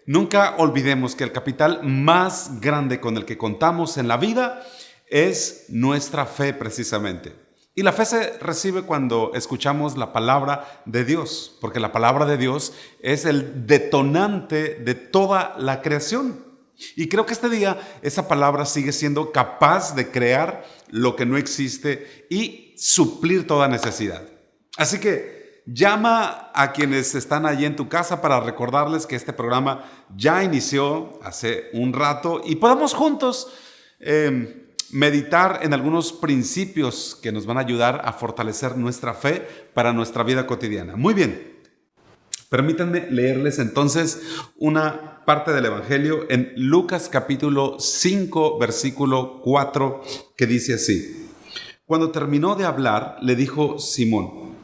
nunca olvidemos que el capital más grande con el que contamos en la vida es nuestra fe precisamente. Y la fe se recibe cuando escuchamos la palabra de Dios, porque la palabra de Dios es el detonante de toda la creación. Y creo que este día esa palabra sigue siendo capaz de crear lo que no existe y suplir toda necesidad. Así que llama a quienes están allí en tu casa para recordarles que este programa ya inició hace un rato y podamos juntos meditar en algunos principios que nos van a ayudar a fortalecer nuestra fe para nuestra vida cotidiana. Muy bien, permítanme leerles entonces una parte del Evangelio en Lucas capítulo 5, versículo 4, que dice así. Cuando terminó de hablar, le dijo Simón: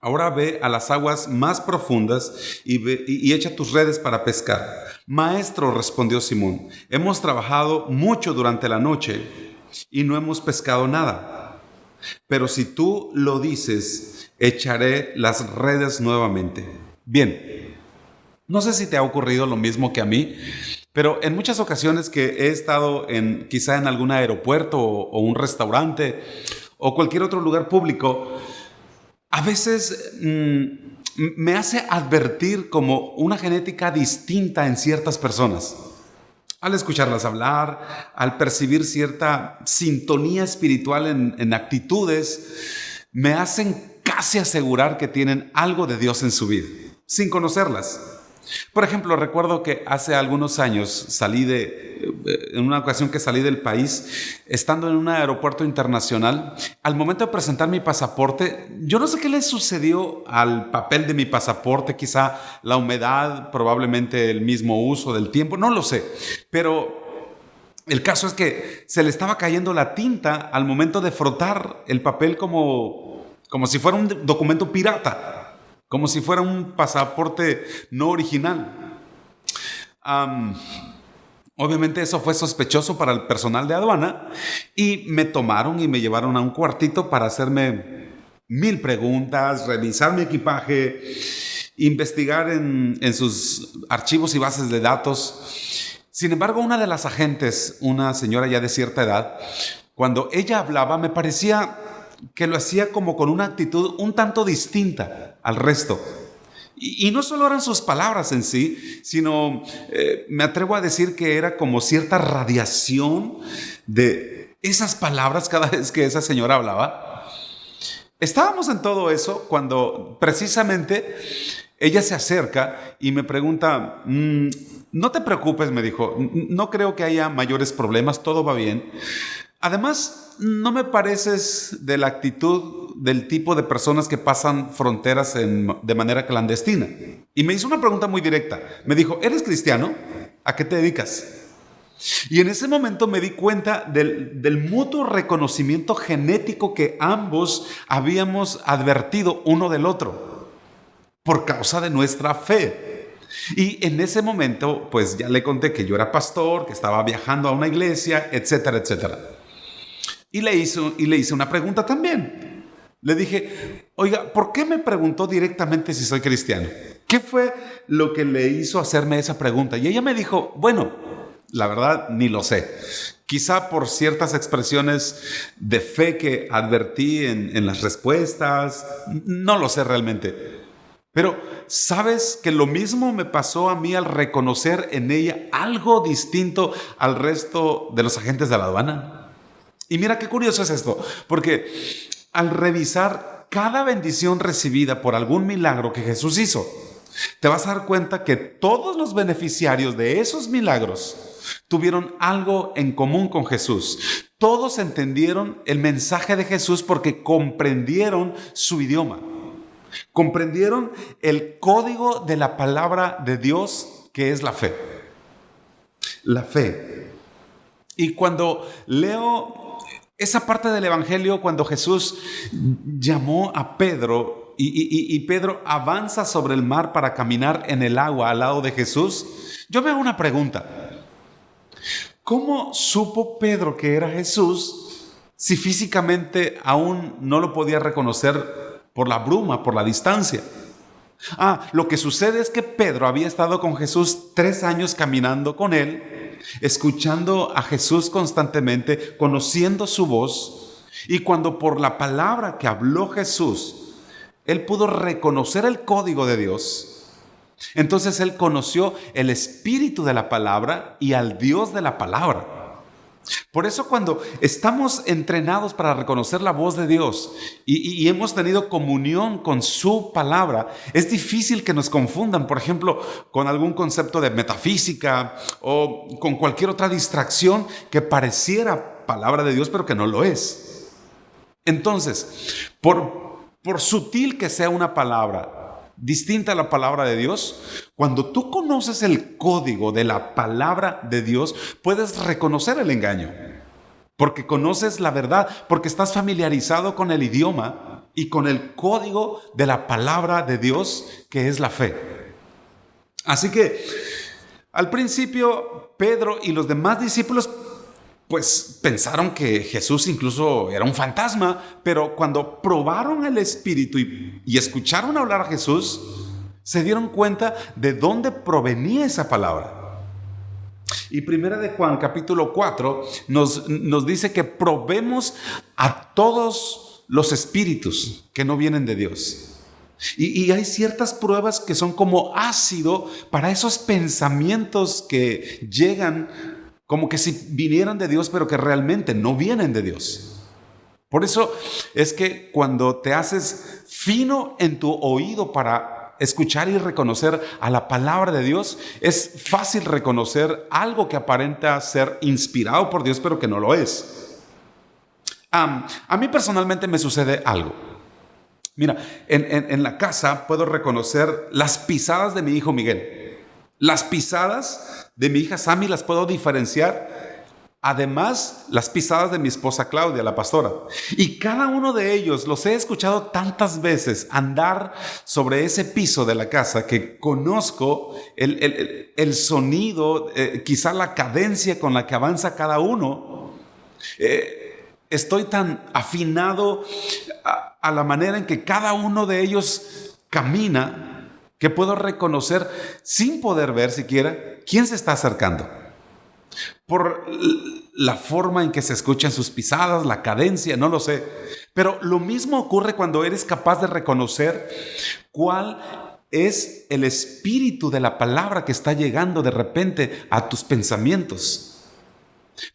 ahora ve a las aguas más profundas y echa tus redes para pescar. Maestro, respondió Simón, hemos trabajado mucho durante la noche y no hemos pescado nada. Pero si tú lo dices, echaré las redes nuevamente. Bien, no sé si te ha ocurrido lo mismo que a mí, pero en muchas ocasiones que he estado quizá en algún aeropuerto o un restaurante o cualquier otro lugar público, a veces me hace advertir como una genética distinta en ciertas personas. Al escucharlas hablar, al percibir cierta sintonía espiritual en actitudes, me hacen casi asegurar que tienen algo de Dios en su vida, sin conocerlas. Por ejemplo, recuerdo que hace algunos años en una ocasión que salí del país, estando en un aeropuerto internacional, al momento de presentar mi pasaporte, yo no sé qué le sucedió al papel de mi pasaporte, quizá la humedad, probablemente el mismo uso del tiempo, no lo sé, pero el caso es que se le estaba cayendo la tinta al momento de frotar el papel como si fuera un documento pirata. Como si fuera un pasaporte no original. Obviamente eso fue sospechoso para el personal de aduana y me tomaron y me llevaron a un cuartito para hacerme 1000 preguntas, revisar mi equipaje, investigar en sus archivos y bases de datos. Sin embargo, una de las agentes, una señora ya de cierta edad, cuando ella hablaba me parecía que lo hacía como con una actitud un tanto distinta al resto. Y no solo eran sus palabras en sí, sino me atrevo a decir que era como cierta radiación de esas palabras cada vez que esa señora hablaba. Estábamos en todo eso cuando precisamente ella se acerca y me pregunta, no te preocupes, me dijo, no creo que haya mayores problemas, todo va bien. Además, no me pareces de la actitud del tipo de personas que pasan fronteras de manera clandestina. Y me hizo una pregunta muy directa. Me dijo, ¿eres cristiano? ¿A qué te dedicas? Y en ese momento me di cuenta del mutuo reconocimiento genético que ambos habíamos advertido uno del otro por causa de nuestra fe. Y en ese momento, pues ya le conté que yo era pastor, que estaba viajando a una iglesia, etcétera, etcétera. Y le hice una pregunta también. Le dije, oiga, ¿por qué me preguntó directamente si soy cristiano? ¿Qué fue lo que le hizo hacerme esa pregunta? Y ella me dijo, bueno, la verdad ni lo sé. Quizá por ciertas expresiones de fe que advertí en las respuestas, no lo sé realmente. Pero, ¿sabes que lo mismo me pasó a mí al reconocer en ella algo distinto al resto de los agentes de la aduana? Y mira qué curioso es esto, porque al revisar cada bendición recibida por algún milagro que Jesús hizo, te vas a dar cuenta que todos los beneficiarios de esos milagros tuvieron algo en común con Jesús. Todos entendieron el mensaje de Jesús porque comprendieron su idioma. Comprendieron el código de la palabra de Dios, que es la fe. La fe. Y cuando leo esa parte del Evangelio, cuando Jesús llamó a Pedro y Pedro avanza sobre el mar para caminar en el agua al lado de Jesús, yo me hago una pregunta. ¿Cómo supo Pedro que era Jesús si físicamente aún no lo podía reconocer por la bruma, por la distancia? Lo que sucede es que Pedro había estado con Jesús 3 años caminando con él, escuchando a Jesús constantemente, conociendo su voz, y cuando por la palabra que habló Jesús, él pudo reconocer el código de Dios, entonces él conoció el espíritu de la palabra y al Dios de la palabra. Por eso cuando estamos entrenados para reconocer la voz de Dios y hemos tenido comunión con su palabra, es difícil que nos confundan, por ejemplo, con algún concepto de metafísica o con cualquier otra distracción que pareciera palabra de Dios, pero que no lo es. Entonces, por sutil que sea una palabra distinta a la palabra de Dios, cuando tú conoces el código de la palabra de Dios, puedes reconocer el engaño, porque conoces la verdad, porque estás familiarizado con el idioma y con el código de la palabra de Dios, que es la fe. Así que al principio Pedro y los demás discípulos pues pensaron que Jesús incluso era un fantasma, pero cuando probaron el Espíritu y escucharon hablar a Jesús, se dieron cuenta de dónde provenía esa palabra. Y Primera de Juan, capítulo 4, nos dice que probemos a todos los espíritus que no vienen de Dios. Y hay ciertas pruebas que son como ácido para esos pensamientos que llegan como que si vinieran de Dios, pero que realmente no vienen de Dios. Por eso es que cuando te haces fino en tu oído para escuchar y reconocer a la palabra de Dios, es fácil reconocer algo que aparenta ser inspirado por Dios, pero que no lo es. A mí personalmente me sucede algo. Mira, en la casa puedo reconocer las pisadas de mi hijo Miguel. Las pisadas de mi hija Sammy las puedo diferenciar. Además, las pisadas de mi esposa Claudia, la pastora. Y cada uno de ellos los he escuchado tantas veces andar sobre ese piso de la casa que conozco el sonido, quizá la cadencia con la que avanza cada uno. Estoy tan afinado a la manera en que cada uno de ellos camina, que puedo reconocer sin poder ver siquiera quién se está acercando. Por la forma en que se escuchan sus pisadas, la cadencia, no lo sé. Pero lo mismo ocurre cuando eres capaz de reconocer cuál es el espíritu de la palabra que está llegando de repente a tus pensamientos.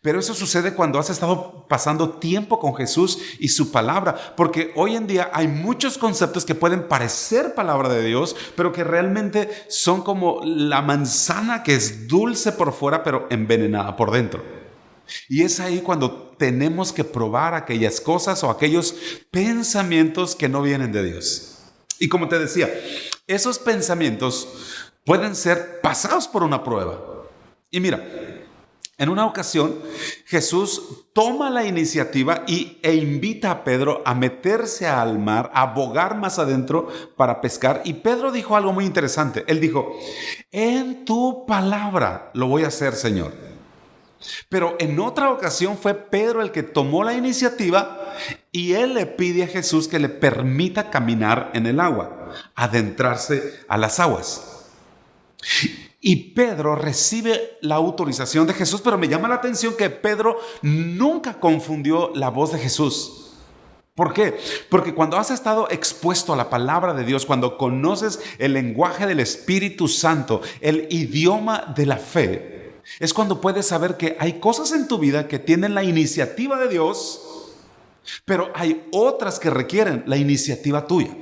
Pero eso sucede cuando has estado pasando tiempo con Jesús y su palabra, porque hoy en día hay muchos conceptos que pueden parecer palabra de Dios, pero que realmente son como la manzana que es dulce por fuera, pero envenenada por dentro. Y es ahí cuando tenemos que probar aquellas cosas o aquellos pensamientos que no vienen de Dios. Y como te decía, esos pensamientos pueden ser pasados por una prueba. Y mira, en una ocasión, Jesús toma la iniciativa e invita a Pedro a meterse al mar, a bogar más adentro para pescar. Y Pedro dijo algo muy interesante. Él dijo, en tu palabra lo voy a hacer, Señor. Pero en otra ocasión fue Pedro el que tomó la iniciativa y él le pide a Jesús que le permita caminar en el agua, adentrarse a las aguas. Y Pedro recibe la autorización de Jesús, pero me llama la atención que Pedro nunca confundió la voz de Jesús. ¿Por qué? Porque cuando has estado expuesto a la palabra de Dios, cuando conoces el lenguaje del Espíritu Santo, el idioma de la fe, es cuando puedes saber que hay cosas en tu vida que tienen la iniciativa de Dios, pero hay otras que requieren la iniciativa tuya.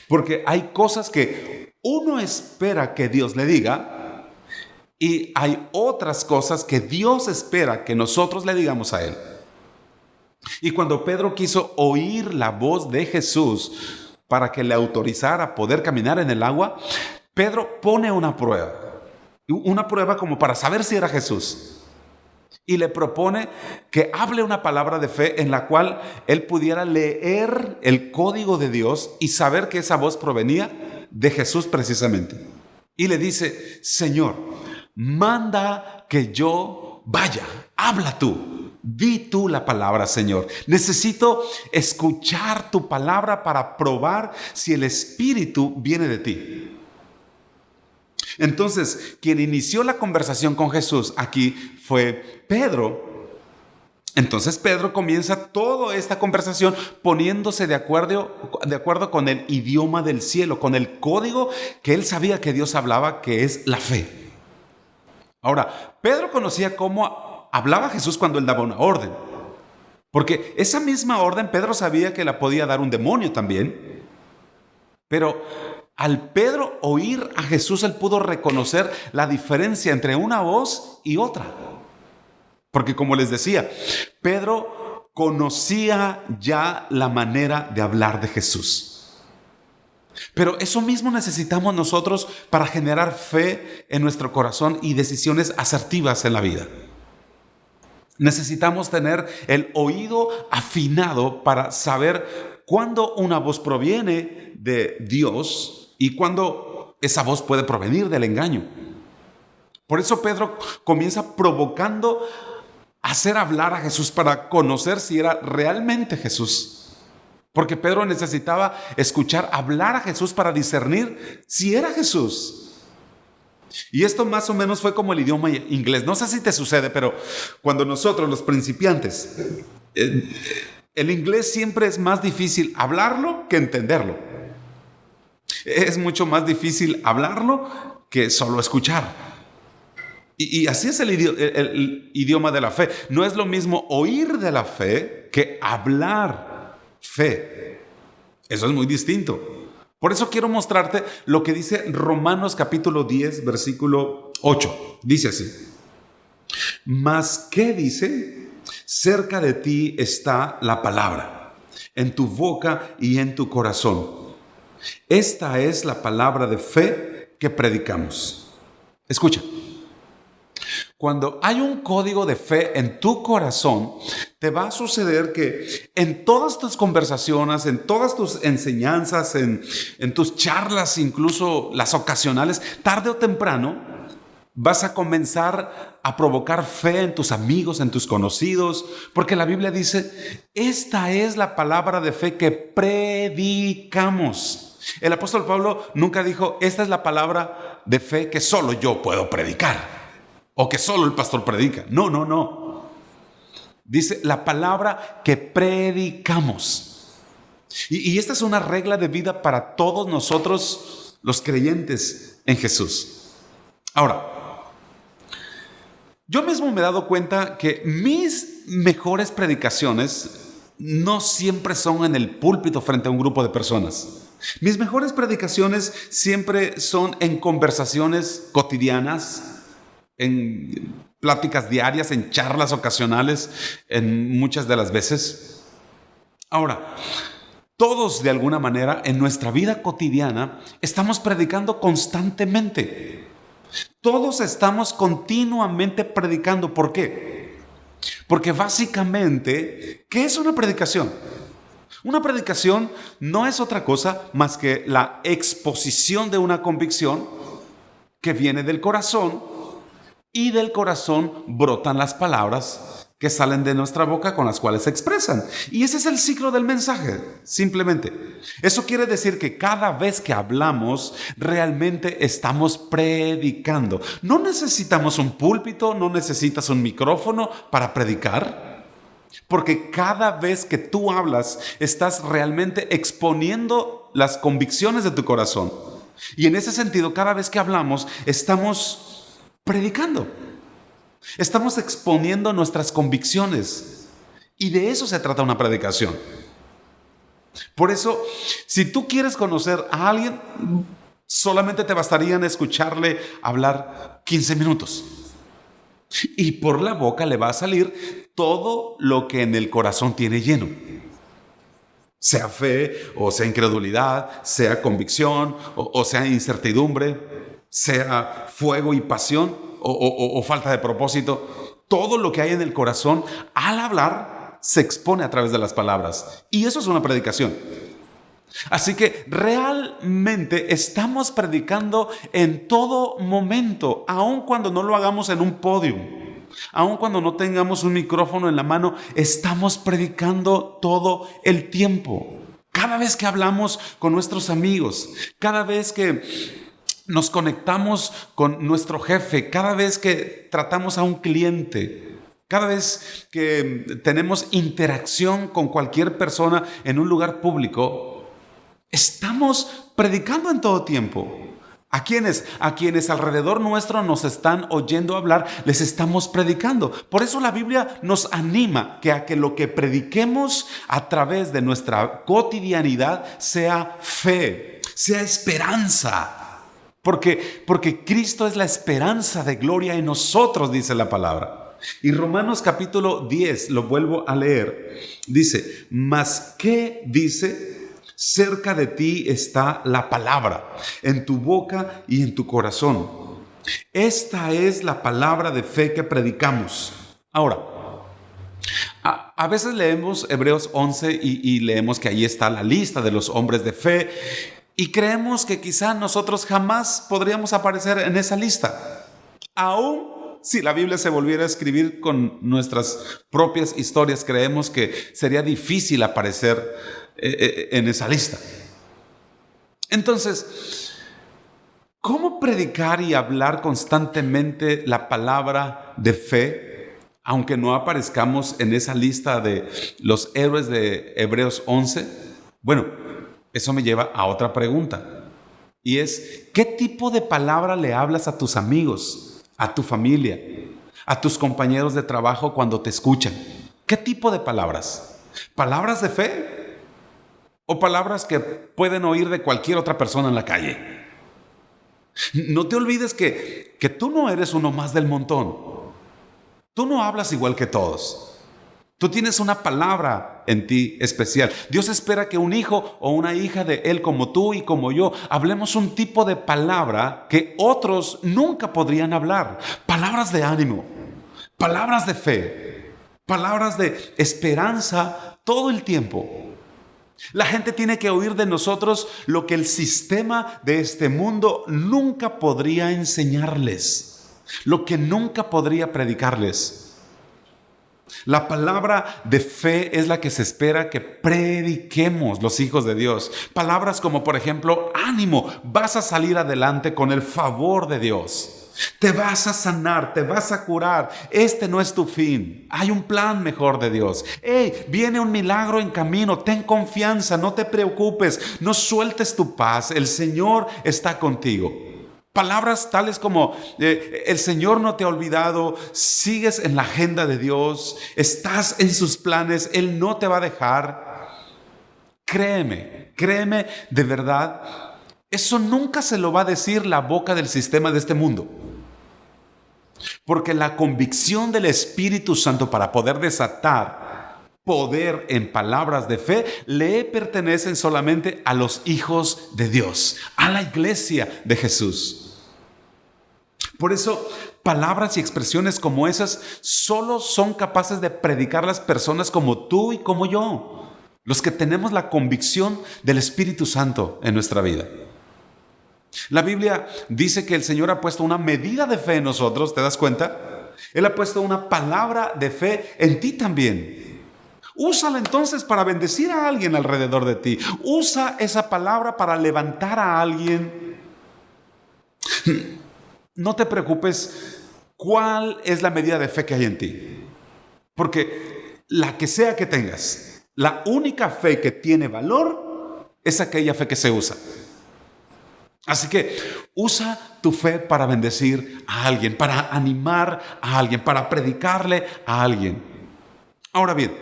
Porque hay cosas que uno espera que Dios le diga y hay otras cosas que Dios espera que nosotros le digamos a Él. Y cuando Pedro quiso oír la voz de Jesús para que le autorizara a poder caminar en el agua, Pedro pone una prueba como para saber si era Jesús. Y le propone que hable una palabra de fe en la cual él pudiera leer el código de Dios y saber que esa voz provenía de Jesús precisamente. Y le dice, Señor, manda que yo vaya, habla tú. Di tú la palabra, Señor. Necesito escuchar tu palabra para probar si el Espíritu viene de ti. Entonces, quien inició la conversación con Jesús aquí fue Pedro. Entonces Pedro comienza toda esta conversación poniéndose de acuerdo con el idioma del cielo, con el código que él sabía que Dios hablaba, que es la fe. Ahora, Pedro conocía cómo hablaba Jesús cuando él daba una orden, porque esa misma orden Pedro sabía que la podía dar un demonio también. Pero al Pedro oír a Jesús, él pudo reconocer la diferencia entre una voz y otra. Porque como les decía, Pedro conocía ya la manera de hablar de Jesús. Pero eso mismo necesitamos nosotros para generar fe en nuestro corazón y decisiones asertivas en la vida. Necesitamos tener el oído afinado para saber cuándo una voz proviene de Dios y cuándo esa voz puede provenir del engaño. Por eso Pedro comienza provocando hacer hablar a Jesús para conocer si era realmente Jesús. Porque Pedro necesitaba escuchar hablar a Jesús para discernir si era Jesús. Y esto más o menos fue como el idioma inglés. No sé si te sucede, pero cuando nosotros, los principiantes, el inglés siempre es más difícil hablarlo que entenderlo. Es mucho más difícil hablarlo que solo escuchar. Y así es el idioma de la fe. No es lo mismo oír de la fe que hablar fe. Eso es muy distinto. Por eso quiero mostrarte lo que dice Romanos capítulo 10, versículo 8. Dice así: ¿mas qué dice? Cerca de ti está la palabra, en tu boca y en tu corazón. Esta es la palabra de fe que predicamos. Escucha. Cuando hay un código de fe en tu corazón, te va a suceder que en todas tus conversaciones, en todas tus enseñanzas, en tus charlas, incluso las ocasionales, tarde o temprano, vas a comenzar a provocar fe en tus amigos, en tus conocidos, porque la Biblia dice, esta es la palabra de fe que predicamos. El apóstol Pablo nunca dijo, esta es la palabra de fe que solo yo puedo predicar. O que solo el pastor predica. No. Dice la palabra que predicamos. Y esta es una regla de vida para todos nosotros, los creyentes en Jesús. Ahora, yo mismo me he dado cuenta que mis mejores predicaciones no siempre son en el púlpito frente a un grupo de personas. Mis mejores predicaciones siempre son en conversaciones cotidianas, en pláticas diarias, en charlas ocasionales, en muchas de las veces. Ahora, todos de alguna manera en nuestra vida cotidiana estamos predicando constantemente. Todos estamos continuamente predicando. ¿Por qué? Porque básicamente, ¿qué es una predicación? Una predicación no es otra cosa más que la exposición de una convicción que viene del corazón. Y del corazón brotan las palabras que salen de nuestra boca con las cuales se expresan. Y ese es el ciclo del mensaje, simplemente. Eso quiere decir que cada vez que hablamos, realmente estamos predicando. No necesitamos un púlpito, no necesitas un micrófono para predicar. Porque cada vez que tú hablas, estás realmente exponiendo las convicciones de tu corazón. Y en ese sentido, cada vez que hablamos, estamos predicando. Estamos exponiendo nuestras convicciones. Y de eso se trata una predicación. Por eso, si tú quieres conocer a alguien, solamente te bastarían escucharle hablar 15 minutos. Y por la boca le va a salir todo lo que en el corazón tiene lleno. Sea fe, o sea incredulidad, sea convicción, o sea incertidumbre, sea fuego y pasión, o falta de propósito. Todo lo que hay en el corazón, al hablar, se expone a través de las palabras. Y eso es una predicación. Así que realmente estamos predicando en todo momento, aun cuando no lo hagamos en un podio. Aun cuando no tengamos un micrófono en la mano, estamos predicando todo el tiempo. Cada vez que hablamos con nuestros amigos, cada vez que nos conectamos con nuestro jefe, cada vez que tratamos a un cliente, cada vez que tenemos interacción con cualquier persona en un lugar público, estamos predicando en todo tiempo. ¿A quiénes? A quienes alrededor nuestro nos están oyendo hablar, les estamos predicando. Por eso la Biblia nos anima a que lo que prediquemos a través de nuestra cotidianidad sea fe, sea esperanza. Porque Cristo es la esperanza de gloria en nosotros, dice la palabra. Y Romanos capítulo 10, lo vuelvo a leer, dice, ¿mas qué dice? Cerca de ti está la palabra, en tu boca y en tu corazón. Esta es la palabra de fe que predicamos. Ahora, a veces leemos Hebreos 11 y leemos que ahí está la lista de los hombres de fe y creemos que quizá nosotros jamás podríamos aparecer en esa lista. Aún si la Biblia se volviera a escribir con nuestras propias historias, creemos que sería difícil aparecer en esa lista. Entonces, ¿cómo predicar y hablar constantemente la palabra de fe, aunque no aparezcamos en esa lista de los héroes de Hebreos 11? Bueno, eso me lleva a otra pregunta, y es, ¿qué tipo de palabra le hablas a tus amigos, a tu familia, a tus compañeros de trabajo cuando te escuchan? ¿Qué tipo de palabras? ¿Palabras de fe? ¿O palabras que pueden oír de cualquier otra persona en la calle? No te olvides que tú no eres uno más del montón. Tú no hablas igual que todos. Tú tienes una palabra en ti especial. Dios espera que un hijo o una hija de Él como tú y como yo hablemos un tipo de palabra que otros nunca podrían hablar. Palabras de ánimo, palabras de fe, palabras de esperanza todo el tiempo. La gente tiene que oír de nosotros lo que el sistema de este mundo nunca podría enseñarles, lo que nunca podría predicarles. La palabra de fe es la que se espera que prediquemos los hijos de Dios. Palabras como, por ejemplo, ánimo, vas a salir adelante con el favor de Dios. Te vas a sanar, te vas a curar. Este no es tu fin. Hay un plan mejor de Dios. Viene un milagro en camino. Ten confianza, no te preocupes, no sueltes tu paz. El Señor está contigo. Palabras tales como el Señor no te ha olvidado, sigues en la agenda de Dios, estás en sus planes, Él no te va a dejar. Créeme de verdad, eso nunca se lo va a decir la boca del sistema de este mundo. Porque la convicción del Espíritu Santo para poder desatar poder en palabras de fe le pertenecen solamente a los hijos de Dios, a la iglesia de Jesús. Por eso, palabras y expresiones como esas solo son capaces de predicar las personas como tú y como yo, los que tenemos la convicción del Espíritu Santo en nuestra vida. La Biblia dice que el Señor ha puesto una medida de fe en nosotros, ¿te das cuenta? Él ha puesto una palabra de fe en ti también. Úsala entonces para bendecir a alguien alrededor de ti. Usa esa palabra para levantar a alguien. No te preocupes cuál es la medida de fe que hay en ti. Porque la que sea que tengas, la única fe que tiene valor es aquella fe que se usa. Así que usa tu fe para bendecir a alguien, para animar a alguien, para predicarle a alguien. Ahora bien,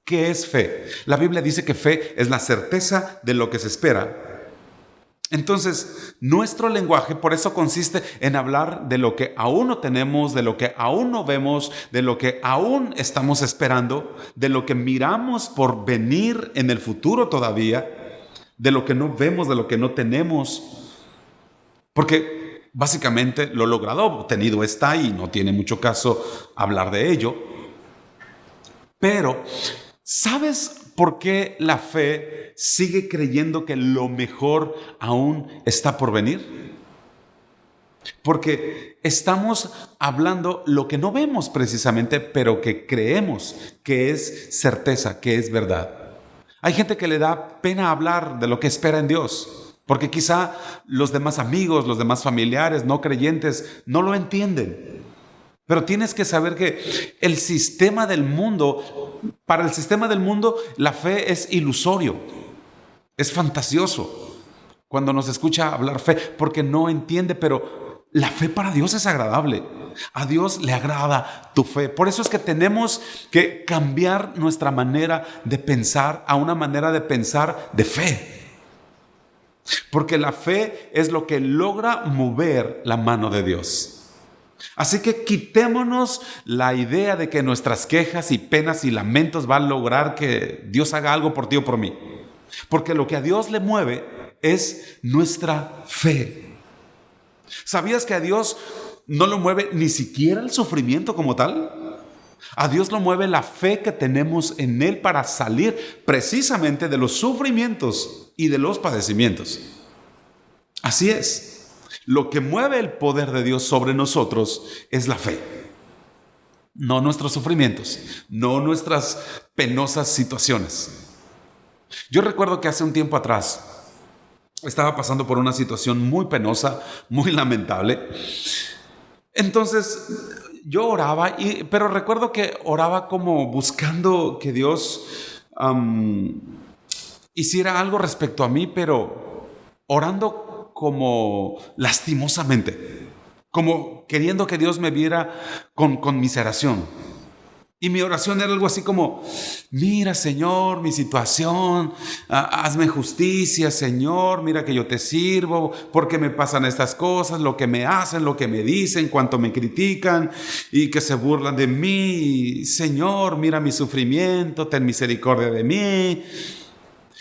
¿qué es fe? La Biblia dice que fe es la certeza de lo que se espera. Entonces, nuestro lenguaje por eso consiste en hablar de lo que aún no tenemos, de lo que aún no vemos, de lo que aún estamos esperando, de lo que miramos por venir en el futuro todavía, de lo que no vemos, de lo que no tenemos. Porque básicamente lo logrado, obtenido está y no tiene mucho caso hablar de ello. Pero, ¿sabes por qué la fe sigue creyendo que lo mejor aún está por venir? Porque estamos hablando lo que no vemos precisamente, pero que creemos que es certeza, que es verdad. Hay gente que le da pena hablar de lo que espera en Dios, porque quizá los demás amigos, los demás familiares, no creyentes, no lo entienden. Pero tienes que saber que el sistema del mundo, para el sistema del mundo, la fe es ilusorio, es fantasioso. Cuando nos escucha hablar fe, porque no entiende, pero la fe para Dios es agradable. A Dios le agrada tu fe. Por eso es que tenemos que cambiar nuestra manera de pensar a una manera de pensar de fe. Porque la fe es lo que logra mover la mano de Dios. Así que quitémonos la idea de que nuestras quejas y penas y lamentos van a lograr que Dios haga algo por ti o por mí. Porque lo que a Dios le mueve es nuestra fe. ¿Sabías que a Dios no lo mueve ni siquiera el sufrimiento como tal? A Dios lo mueve la fe que tenemos en Él para salir precisamente de los sufrimientos y de los padecimientos. Así es. Lo que mueve el poder de Dios sobre nosotros es la fe. No nuestros sufrimientos, no nuestras penosas situaciones. Yo recuerdo que hace un tiempo atrás estaba pasando por una situación muy penosa, muy lamentable. Entonces yo oraba, pero recuerdo que oraba como buscando que Dios hiciera algo respecto a mí, pero orando como lastimosamente, como queriendo que Dios me viera con conmiseración. Y mi oración era algo así como: mira, Señor, mi situación, hazme justicia, Señor, mira que yo te sirvo, porque me pasan estas cosas, lo que me hacen, lo que me dicen, cuánto me critican y que se burlan de mí. Señor, mira mi sufrimiento, ten misericordia de mí.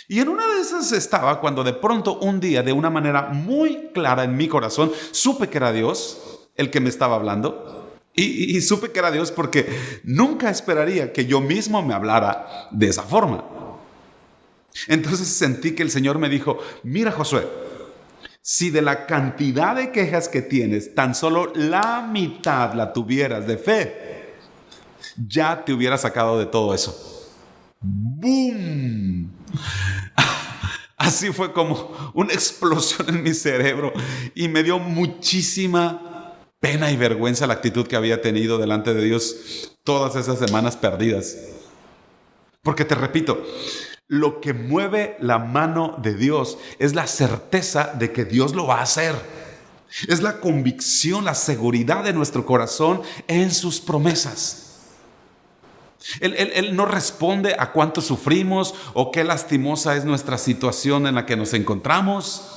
Y en una de esas estaba cuando de pronto un día, de una manera muy clara en mi corazón, supe que era Dios el que me estaba hablando. Y supe que era Dios porque nunca esperaría que yo mismo me hablara de esa forma. Entonces sentí que el Señor me dijo: mira, Josué, si de la cantidad de quejas que tienes, tan solo la mitad la tuvieras de fe, ya te hubiera sacado de todo eso. ¡Boom! Así fue como una explosión en mi cerebro y me dio muchísima pena y vergüenza la actitud que había tenido delante de Dios todas esas semanas perdidas. Porque te repito, lo que mueve la mano de Dios es la certeza de que Dios lo va a hacer. Es la convicción, la seguridad de nuestro corazón en sus promesas. Él no responde a cuánto sufrimos o qué lastimosa es nuestra situación en la que nos encontramos.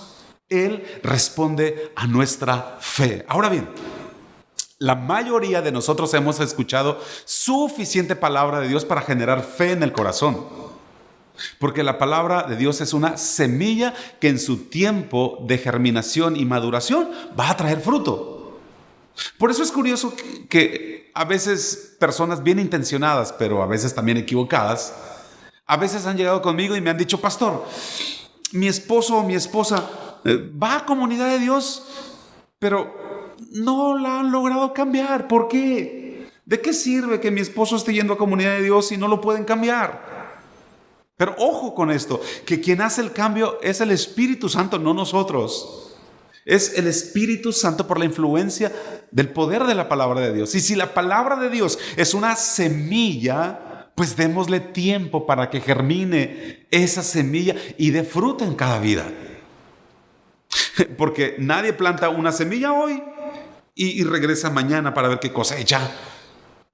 Él responde a nuestra fe. Ahora bien, la mayoría de nosotros hemos escuchado suficiente palabra de Dios para generar fe en el corazón. Porque la palabra de Dios es una semilla que en su tiempo de germinación y maduración va a traer fruto. Por eso es curioso que a veces personas bien intencionadas, pero a veces también equivocadas, a veces han llegado conmigo y me han dicho: pastor, mi esposo o mi esposa va a Comunidad de Dios, pero no la han logrado cambiar. ¿Por qué? ¿De qué sirve que mi esposo esté yendo a Comunidad de Dios si no lo pueden cambiar? Pero ojo con esto, que quien hace el cambio es el Espíritu Santo, no nosotros. Es el Espíritu Santo por la influencia del poder de la palabra de Dios. Y si la palabra de Dios es una semilla, pues démosle tiempo para que germine esa semilla y dé fruto en cada vida. Porque nadie planta una semilla hoy y regresa mañana para ver qué cosecha.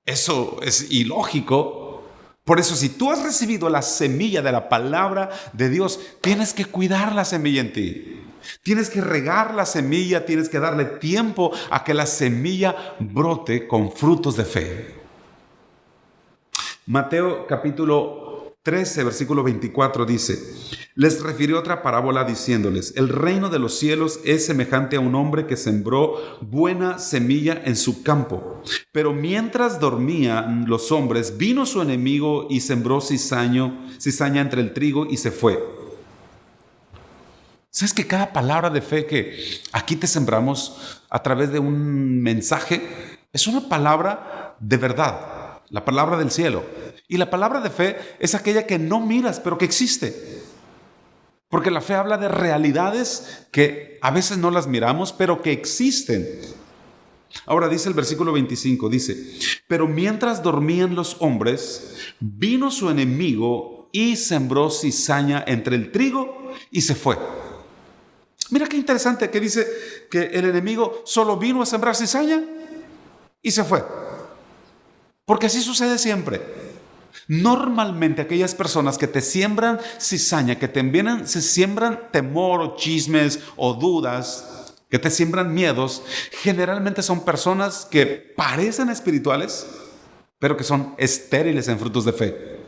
Eso es ilógico. Por eso, si tú has recibido la semilla de la palabra de Dios, tienes que cuidar la semilla en ti. Tienes que regar la semilla, tienes que darle tiempo a que la semilla brote con frutos de fe. Mateo capítulo 13, versículo 24 dice: les refirió otra parábola diciéndoles: el reino de los cielos es semejante a un hombre que sembró buena semilla en su campo. Pero mientras dormían los hombres, vino su enemigo y sembró cizaña entre el trigo y se fue. ¿Sabes que cada palabra de fe que aquí te sembramos a través de un mensaje es una palabra de verdad, la palabra del cielo? Y la palabra de fe es aquella que no miras, pero que existe. Porque la fe habla de realidades que a veces no las miramos, pero que existen. Ahora dice el versículo 25, dice: pero mientras dormían los hombres, vino su enemigo y sembró cizaña entre el trigo y se fue. Mira qué interesante que dice que el enemigo solo vino a sembrar cizaña y se fue. Porque así sucede siempre. Normalmente aquellas personas que te siembran cizaña, que se siembran temor o chismes o dudas, que te siembran miedos, generalmente son personas que parecen espirituales, pero que son estériles en frutos de fe.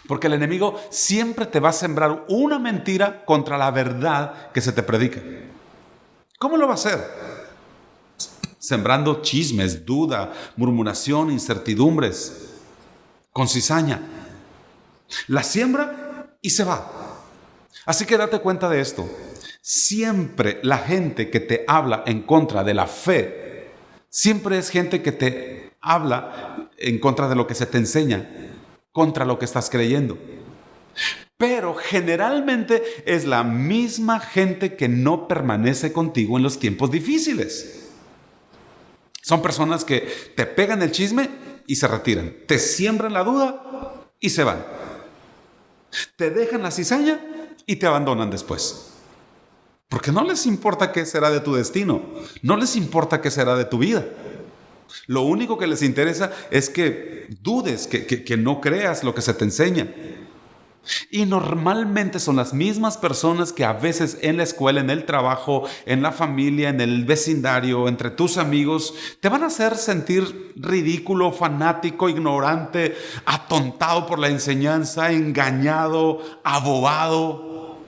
Porque el enemigo siempre te va a sembrar una mentira contra la verdad que se te predica. ¿Cómo lo va a hacer? Sembrando chismes, duda, murmuración, incertidumbres, con cizaña. La siembra y se va. Así que date cuenta de esto. Siempre la gente que te habla en contra de la fe, siempre es gente que te habla en contra de lo que se te enseña, contra lo que estás creyendo. Pero generalmente es la misma gente que no permanece contigo en los tiempos difíciles. Son personas que te pegan el chisme y se retiran. Te siembran la duda y se van. Te dejan la cizaña y te abandonan después. Porque no les importa qué será de tu destino. No les importa qué será de tu vida. Lo único que les interesa es que dudes, que no creas lo que se te enseña. Y normalmente son las mismas personas que a veces en la escuela, en el trabajo, en la familia, en el vecindario, entre tus amigos, te van a hacer sentir ridículo, fanático, ignorante, atontado por la enseñanza, engañado, abobado.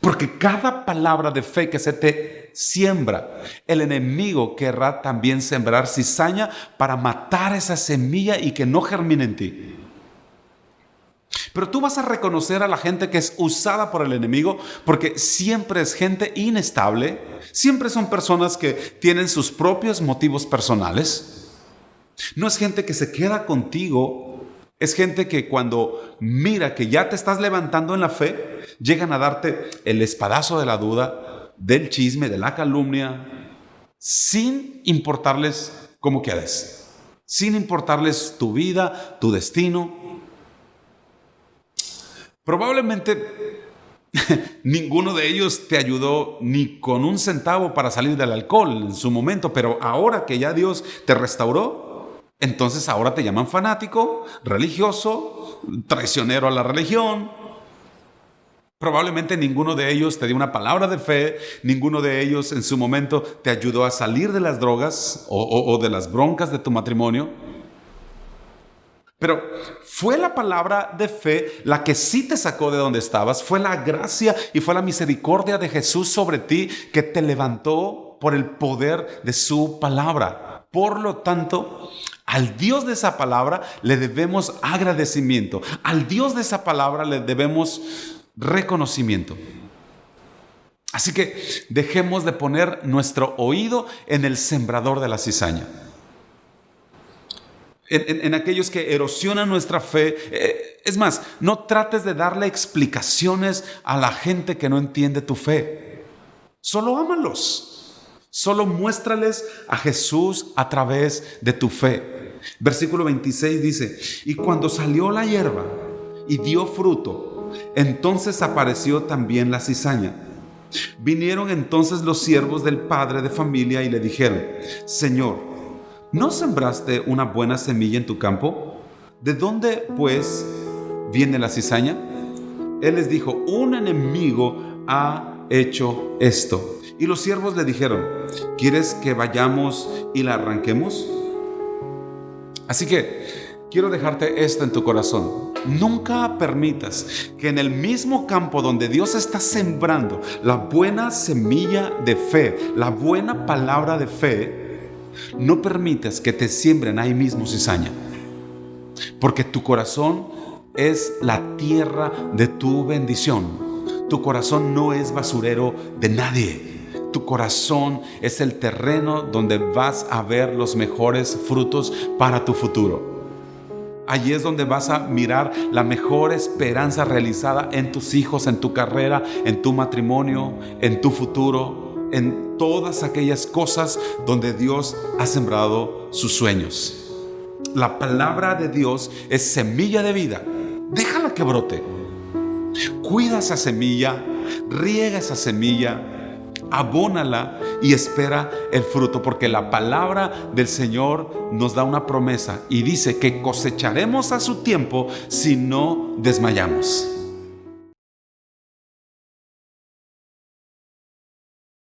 Porque cada palabra de fe que se te siembra, el enemigo querrá también sembrar cizaña para matar esa semilla y que no germine en ti. Pero tú vas a reconocer a la gente que es usada por el enemigo, porque siempre es gente inestable, siempre son personas que tienen sus propios motivos personales. No es gente que se queda contigo, es gente que cuando mira que ya te estás levantando en la fe, llegan a darte el espadazo de la duda, del chisme, de la calumnia, sin importarles cómo quedes, sin importarles tu vida, tu destino. Probablemente ninguno de ellos te ayudó ni con un centavo para salir del alcohol en su momento, pero ahora que ya Dios te restauró, entonces ahora te llaman fanático, religioso, traicionero a la religión. Probablemente ninguno de ellos te dio una palabra de fe, ninguno de ellos en su momento te ayudó a salir de las drogas o de las broncas de tu matrimonio. Pero fue la palabra de fe la que sí te sacó de donde estabas. Fue la gracia y fue la misericordia de Jesús sobre ti que te levantó por el poder de su palabra. Por lo tanto, al Dios de esa palabra le debemos agradecimiento. Al Dios de esa palabra le debemos reconocimiento. Así que dejemos de poner nuestro oído en el sembrador de la cizaña. En aquellos que erosionan nuestra fe. Es más, no trates de darle explicaciones a la gente que no entiende tu fe. Solo ámalos. Solo muéstrales a Jesús a través de tu fe. Versículo 26 dice: y cuando salió la hierba y dio fruto, entonces apareció también la cizaña. Vinieron entonces los siervos del padre de familia y le dijeron: Señor, ¿no sembraste una buena semilla en tu campo? ¿De dónde, pues, viene la cizaña? Él les dijo: un enemigo ha hecho esto. Y los siervos le dijeron: ¿quieres que vayamos y la arranquemos? Así que quiero dejarte esto en tu corazón. Nunca permitas que en el mismo campo donde Dios está sembrando la buena semilla de fe, la buena palabra de fe, no permitas que te siembren ahí mismo cizaña, porque tu corazón es la tierra de tu bendición. Tu corazón no es basurero de nadie. Tu corazón es el terreno donde vas a ver los mejores frutos para tu futuro. Allí es donde vas a mirar la mejor esperanza realizada en tus hijos, en tu carrera, en tu matrimonio, en tu futuro, en todas aquellas cosas donde Dios ha sembrado sus sueños. La palabra de Dios es semilla de vida. Déjala que brote. Cuida esa semilla, riega esa semilla, abónala y espera el fruto, porque la palabra del Señor nos da una promesa y dice que cosecharemos a su tiempo si no desmayamos.